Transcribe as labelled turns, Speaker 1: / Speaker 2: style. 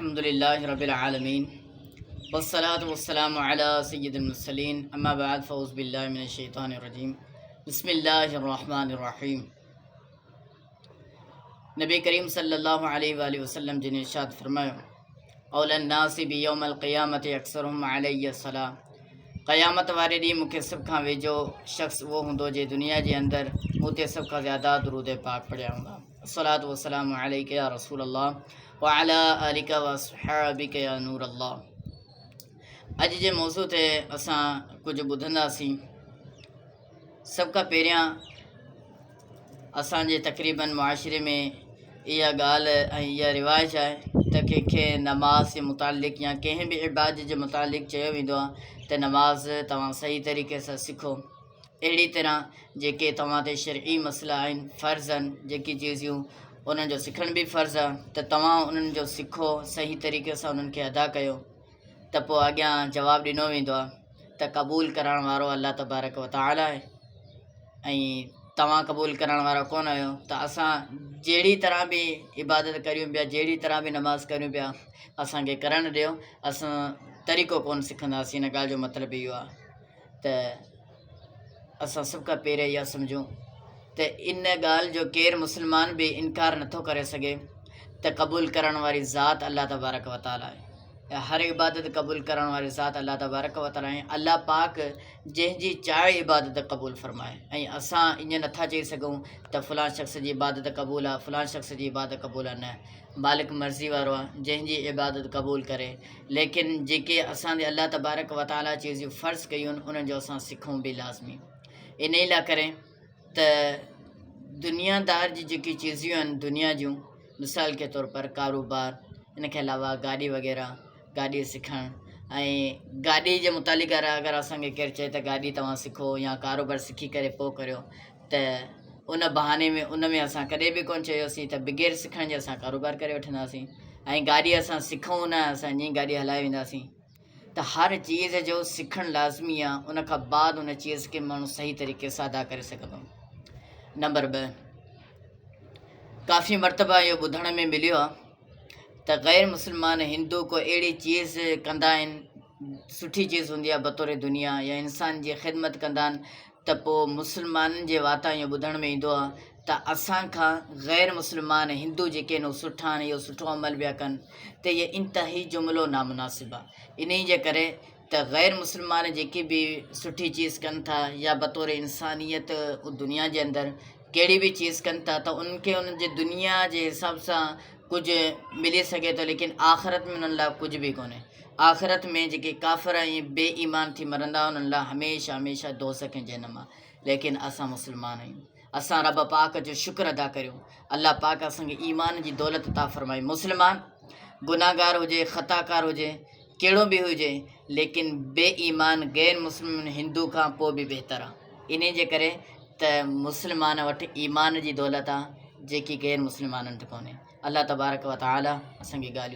Speaker 1: अल्हम्दुलिल्लाहि रब्बिल आलमीन वस्सलातु वस्सलामु अला सय्यिदिल मुरसलीन अम्मा बाद फ़ऊज़ु बिल्लाहि मिनश शैतानिर रजीम बिस्मिल्लाहिर रहमानिर रहीम। नबी करीम सल्लल्लाहु अलैहि वसल्लम जिन इरशाद फरमायो औलन नासी बि यौमल क़ियामति अक्सरुहुम अलैहि सलाम। क़यामत वारे ॾींहुं मूंखे सभ खां वेझो शख़्स उहो हूंदो जे दुनिया जे अंदरि मूं ते सभ खां ज़्यादा दुरूद पाक पढ़िया हूंदा। अस्सलातु वस्सलामु अलैका या रसूल अल्लाह व अला आलिका व अस्हाबिका या नूर अल्लाह। अॼु जे मौज़ू ते असां कुझु ॿुधंदासीं। सभ खां पहिरियां असांजे तक़रीबन मुआशिरे में इहा ॻाल्हि ऐं इहा रिवाज आहे त कंहिंखे नमाज़ जे मुतालिक़ या कंहिं बि इबादत जे मुतालिक़ चयो वेंदो आहे त नमाज़ तव्हां सही तरीक़े सां सिखो। अहिड़ी तरह जेके तव्हां ते शरई मसइला आहिनि, फ़र्ज़ आहिनि, जेकी चीज़ियूं उन्हनि जो सिखण बि फ़र्ज़ु आहे त तव्हां उन्हनि जो सिखो, सही तरीक़े सां उन्हनि खे अदा कयो। त पोइ अॻियां जवाबु ॾिनो वेंदो आहे त क़बूल करण वारो अल्लाह तबारक व तआला आहे ऐं तव्हां क़बूल करण वारा कोन आहियो। त असां जहिड़ी तरह बि इबादत करियूं पिया, जहिड़ी तरह बि नमाज़ करियूं पिया, असांखे करणु ॾियो। असां तरीक़ो कोन सिखंदासीं। इन ॻाल्हि जो मतिलबु इहो आहे त असां सभ खां पहिरियों इहा सम्झूं त इन ॻाल्हि जो केरु मुस्लमान बि इनकार नथो करे सघे त क़बूल करण वारी ज़ात अल्लाह तबारक व तआला आहे। हर इबादत क़बूल करण वारी ज़ात अल्लाह तबारक व तआला आहे। अल्लाह पाक जंहिंजी चाहे इबादत क़बूल फ़रमाए ऐं असां ईअं नथा चई सघूं त फ़लां शख़्स जी इबादत क़बूल आहे, फ़लां शख़्स जी इबादत क़बूल आहे। न, मालिक मर्ज़ी वारो आहे जंहिंजी इबादत क़बूल करे। लेकिन जेके असांजे अल्लाह तबारक व तआला चीज़ियूं फ़र्ज़ु कयूं आहिनि उन्हनि जो असां सिखूं बि लाज़मी। इन ई लाइ करे त दुनियादार जी जेकी चीज़ियूं आहिनि दुनिया जूं, मिसाल के तौर पर कारोबार, इन खे अलावा गाॾी वग़ैरह, गाॾी सिखणु ऐं गाॾी जे मुतालिक़ अगरि असांखे केरु चए त गाॾी तव्हां सिखो या कारोबार सिखी करे पोइ करियो, त उन बहाने में उन में असां कॾहिं बि कोन चयोसीं त बग़ैर सिखण जे असां कारोबार करे वठंदासीं ऐं गाॾी असां सिखूं न असां ईअं गाॾी हलाए वेंदासीं। त हर चीज़ जो सिखणु लाज़मी आहे। उन खां बाद उन चीज़ खे माण्हू सही तरीक़े सां अदा करे सघंदो। नंबर 2, काफ़ी मरतबा इहो ॿुधण में मिलियो आहे त ग़ैर मुस्लमान हिंदू को अहिड़ी चीज़ कंदा आहिनि, सुठी चीज़ हूंदी आहे बतौर दुनिया या इंसान जी ख़िदमत कंदा आहिनि, त पोइ मुस्लमाननि जे वाता इहो ॿुधण में ईंदो आहे त असांखां ग़ैर मुस्लमान हिंदू जेके आहिनि उहे सुठा आहिनि, इहो सुठो अमल पिया कनि। त इहे इंतिहाई जुमिलो नामुनासिबु आहे। इन जे करे त ग़ैर मुस्लमान जेकी बि सुठी चीज़ कनि था या बतौर इंसानियत दुनिया जे अंदरि कहिड़ी बि चीज़ कनि था त उनखे उन्हनि जे दुनिया जे हिसाब सां कुझु मिली सघे थो, लेकिन आख़िरत में उन्हनि लाइ कुझु बि कोन्हे। आख़िरत में जेके काफ़िर ऐं बेईमान थी मरंदा उन्हनि लाइ हमेशह हमेशह दोज़ख ऐं जहन्नम आहे। लेकिन असां मुस्लमान आहियूं, असां रब पाक जो शुक्र अदा करियूं। अल्लाह पाक असांखे ईमान जी दौलत अता फ़रमाई। मुस्लमान गुनाहगार हुजे, ख़ताकार हुजे, कहिड़ो बि हुजे, लेकिन बेईमान गैर मुस्लिम हिंदू खां पोइ बि बहितर आहे। इन जे करे त मुस्लमान वटि ईमान जी दौलत आहे जेकी गैर मुस्लमाननि वटि कोन्हे। अल्लाह तबारक व तआला असांखे ॻाल्हियूं